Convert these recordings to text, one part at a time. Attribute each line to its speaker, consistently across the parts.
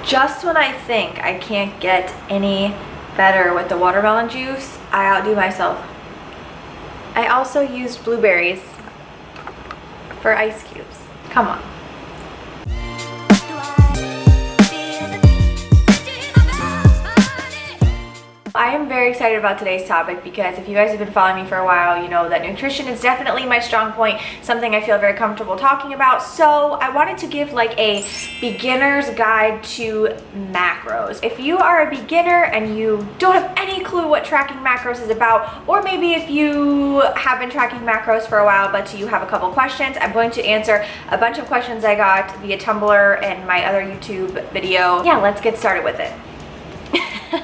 Speaker 1: Just when I think I can't get any better with the watermelon juice, I outdo myself. I also used blueberries for ice cubes. Come on. I am very excited about today's topic because if you guys have been following me for a while, you know that nutrition is definitely my strong point, something I feel very comfortable talking about. So I wanted to give like a beginner's guide to macros. If you are a beginner and you don't have any clue what tracking macros is about, or maybe if you have been tracking macros for a while but you have a couple questions, I'm going to answer a bunch of questions I got via Tumblr and my other YouTube video. Yeah, let's get started with it.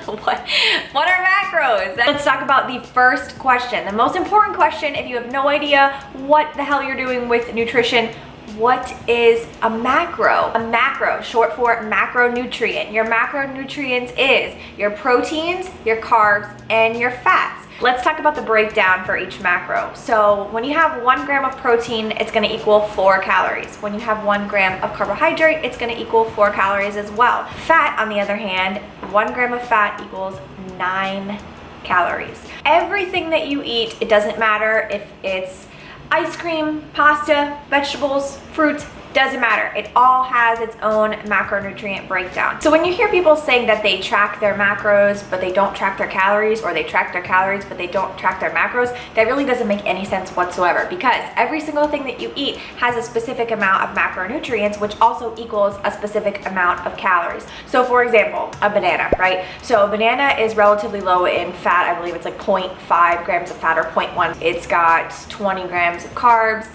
Speaker 1: What are macros? Let's talk about the first question, the most important question. If you have no idea what the hell you're doing with nutrition, what is a macro? A macro, short for macronutrient. Your macronutrients is your proteins, your carbs, and your fats. Let's talk about the breakdown for each macro. So when you have 1 gram of protein, it's gonna equal 4 calories. When you have 1 gram of carbohydrate, it's gonna equal 4 calories as well. Fat, on the other hand, 1 gram of fat equals 9 calories. Everything that you eat, it doesn't matter if it's ice cream, pasta, vegetables, fruit, doesn't matter. It all has its own macronutrient breakdown. So when you hear people saying that they track their macros but they don't track their calories, or they track their calories but they don't track their macros, that really doesn't make any sense whatsoever, because every single thing that you eat has a specific amount of macronutrients, which also equals a specific amount of calories. So for example, a banana, right? So a banana is relatively low in fat. I believe it's like 0.5 grams of fat or 0.1. It's got 20 grams of carbs,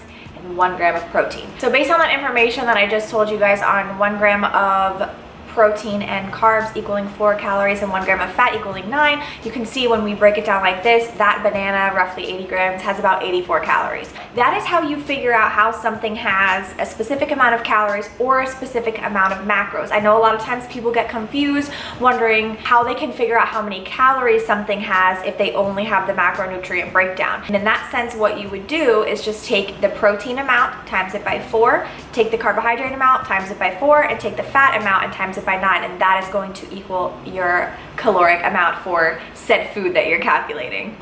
Speaker 1: 1 gram of protein. So based on that information that I just told you guys on 1 gram of protein and carbs equaling 4 calories and 1 gram of fat equaling 9, you can see when we break it down like this, that banana, roughly 80 grams, has about 84 calories. That is how you figure out how something has a specific amount of calories or a specific amount of macros. I know a lot of times people get confused wondering how they can figure out how many calories something has if they only have the macronutrient breakdown. And in that sense, what you would do is just take the protein amount, times it by 4, take the carbohydrate amount, times it by 4, and take the fat amount and times it by 9, and that is going to equal your caloric amount for said food that you're calculating.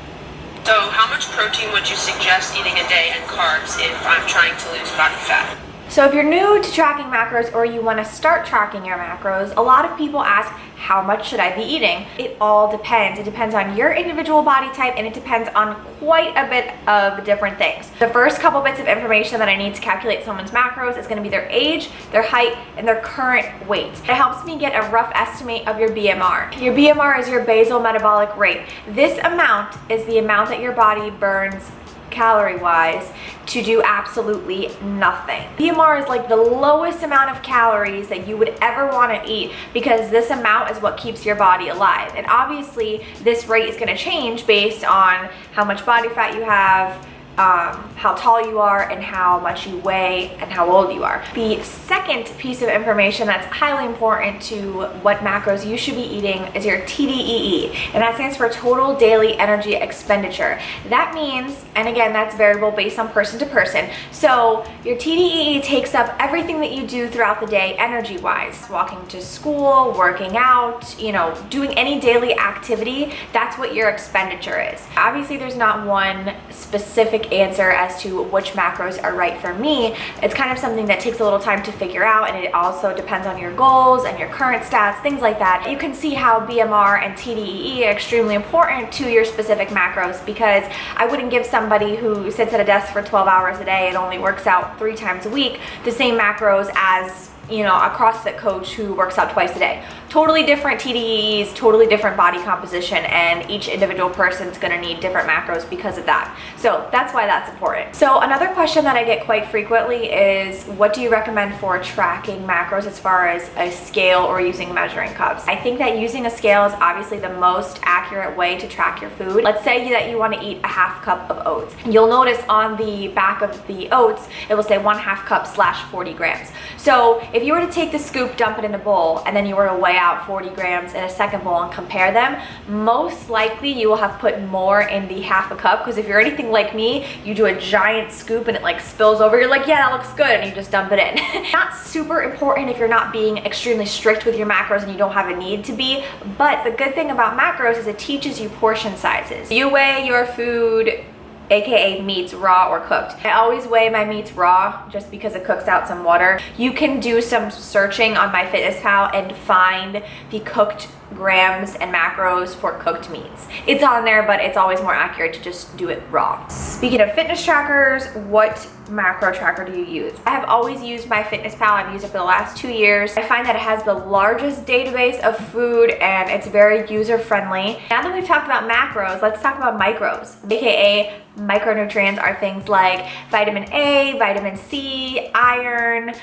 Speaker 2: So how much protein would you suggest eating a day and carbs if I'm trying to lose body fat?
Speaker 1: So if you're new to tracking macros, or you want to start tracking your macros, a lot of people ask, how much should I be eating? It all depends. It depends on your individual body type, and it depends on quite a bit of different things. The first couple bits of information that I need to calculate someone's macros is going to be their age, their height, and their current weight. It helps me get a rough estimate of your BMR. Your BMR is your basal metabolic rate. This amount is the amount that your body burns calorie-wise to do absolutely nothing. BMR is like the lowest amount of calories that you would ever want to eat, because this amount is what keeps your body alive. And obviously this rate is going to change based on how much body fat you have, how tall you are, and how much you weigh, and how old you are. The second piece of information that's highly important to what macros you should be eating is your TDEE, and that stands for total daily energy expenditure. That means, and again, that's variable based on person to person, so your TDEE takes up everything that you do throughout the day energy wise. Walking to school, working out, you know, doing any daily activity, that's what your expenditure is. Obviously there's not one specific answer as to which macros are right for me. It's kind of something that takes a little time to figure out, and it also depends on your goals and your current stats, things like that. You can see how BMR and TDEE are extremely important to your specific macros, because I wouldn't give somebody who sits at a desk for 12 hours a day and only works out 3 times a week the same macros as, you know, a CrossFit coach who works out twice a day. Totally different TDEEs, totally different body composition, and each individual person's gonna need different macros because of that. So that's why that's important. So another question that I get quite frequently is, what do you recommend for tracking macros as far as a scale or using measuring cups? I think that using a scale is obviously the most accurate way to track your food. Let's say that you wanna eat a half cup of oats. You'll notice on the back of the oats, it will say 1/2 cup / 40 grams. So if you were to take the scoop, dump it in a bowl, and then you were to weigh out 40 grams in a second bowl and compare them, most likely you will have put more in the half a cup, because if you're anything like me, you do a giant scoop and it like spills over, you're like, yeah, that looks good, and you just dump it in. Not super important if you're not being extremely strict with your macros and you don't have a need to be, but the good thing about macros is it teaches you portion sizes. You weigh your food, aka meats, raw or cooked. I always weigh my meats raw just because it cooks out some water. You can do some searching on MyFitnessPal and find the cooked grams and macros for cooked meats. It's on there, but it's always more accurate to just do it raw. Speaking of fitness trackers, what macro tracker do you use? I have always used MyFitnessPal. I've used it for the last 2 years. I find that it has the largest database of food and it's very user-friendly. Now that we've talked about macros, let's talk about micros, aka micronutrients are things like vitamin A, vitamin C, iron,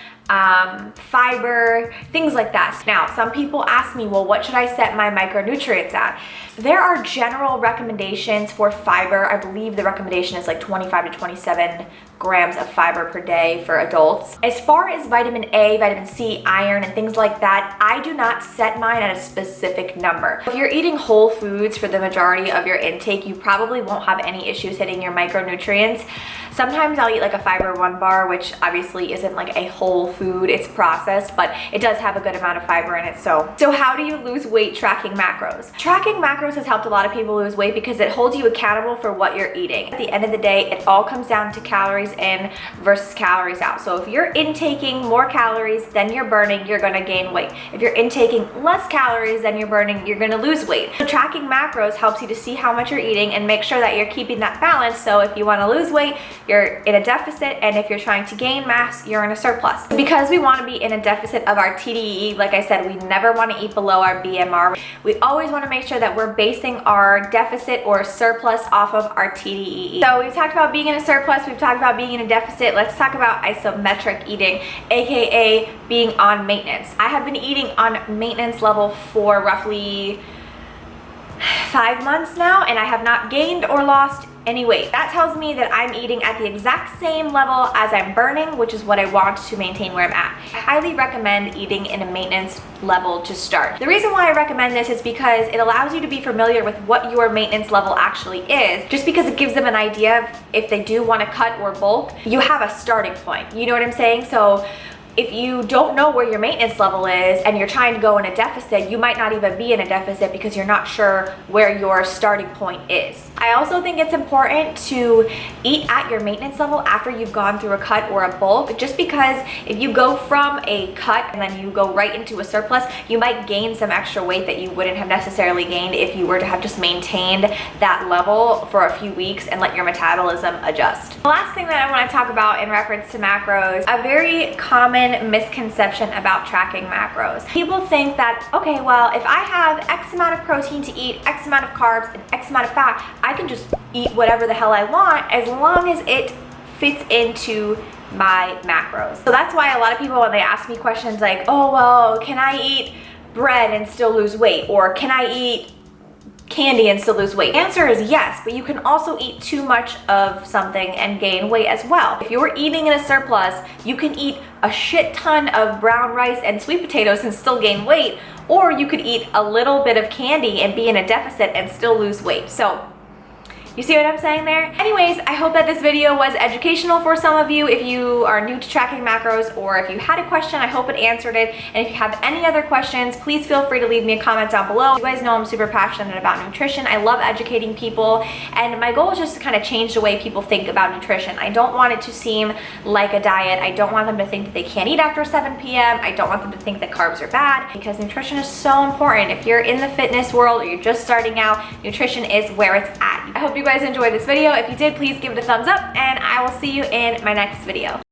Speaker 1: fiber, things like that. Now, some people ask me, well, what should I set my micronutrients at? There are general recommendations for fiber. I believe the recommendation is like 25 to 27 grams of fiber per day for adults. As far as vitamin A, vitamin C, iron, and things like that, I do not set mine at a specific number. If you're eating whole foods for the majority of your intake, you probably won't have any issues hitting your micronutrients. Sometimes I'll eat like a Fiber One bar, which obviously isn't like a whole food, it's processed, but it does have a good amount of fiber in it. So how do you lose weight tracking macros? Tracking macros has helped a lot of people lose weight because it holds you accountable for what you're eating. At the end of the day, it all comes down to calories in versus calories out. So if you're intaking more calories than you're burning, you're gonna gain weight. If you're intaking less calories than you're burning, you're gonna lose weight. So tracking macros helps you to see how much you're eating and make sure that you're keeping that balance. So if you wanna lose weight, you're in a deficit, and if you're trying to gain mass, you're in a surplus. Because we want to be in a deficit of our Tdee, like I said, we never want to eat below our BMR. We always want to make sure that we're basing our deficit or surplus off of our Tdee. So we've talked about being in a surplus, we've talked about being in a deficit. Let's talk about isometric eating, aka being on maintenance. I have been eating on maintenance level for roughly 5 months now, and I have not gained or lost any weight. That tells me that I'm eating at the exact same level as I'm burning, which is what I want to maintain where I'm at. I highly recommend eating in a maintenance level to start. The reason why I recommend this is because it allows you to be familiar with what your maintenance level actually is, just because it gives them an idea of if they do want to cut or bulk, you have a starting point. You know what I'm saying? So if you don't know where your maintenance level is and you're trying to go in a deficit, you might not even be in a deficit because you're not sure where your starting point is. I also think it's important to eat at your maintenance level after you've gone through a cut or a bulk, just because if you go from a cut and then you go right into a surplus, you might gain some extra weight that you wouldn't have necessarily gained if you were to have just maintained that level for a few weeks and let your metabolism adjust. The last thing that I want to talk about in reference to macros, a very common misconception about tracking macros. People think that, okay, well, if I have X amount of protein to eat, X amount of carbs, and X amount of fat, I can just eat whatever the hell I want as long as it fits into my macros. So that's why a lot of people, when they ask me questions like, oh, well, can I eat bread and still lose weight? Or can I eat candy and still lose weight? The answer is yes, but you can also eat too much of something and gain weight as well. If you're eating in a surplus, you can eat a shit ton of brown rice and sweet potatoes and still gain weight, or you could eat a little bit of candy and be in a deficit and still lose weight. So you see what I'm saying there? Anyways, I hope that this video was educational for some of you. If you are new to tracking macros, or if you had a question, I hope it answered it. And if you have any other questions, please feel free to leave me a comment down below. You guys know I'm super passionate about nutrition. I love educating people, and my goal is just to kind of change the way people think about nutrition. I don't want it to seem like a diet. I don't want them to think that they can't eat after 7 p.m. I don't want them to think that carbs are bad, because nutrition is so important. If you're in the fitness world or you're just starting out, nutrition is where it's at. I hope you guys enjoyed this video. If you did, please give it a thumbs up, and I will see you in my next video.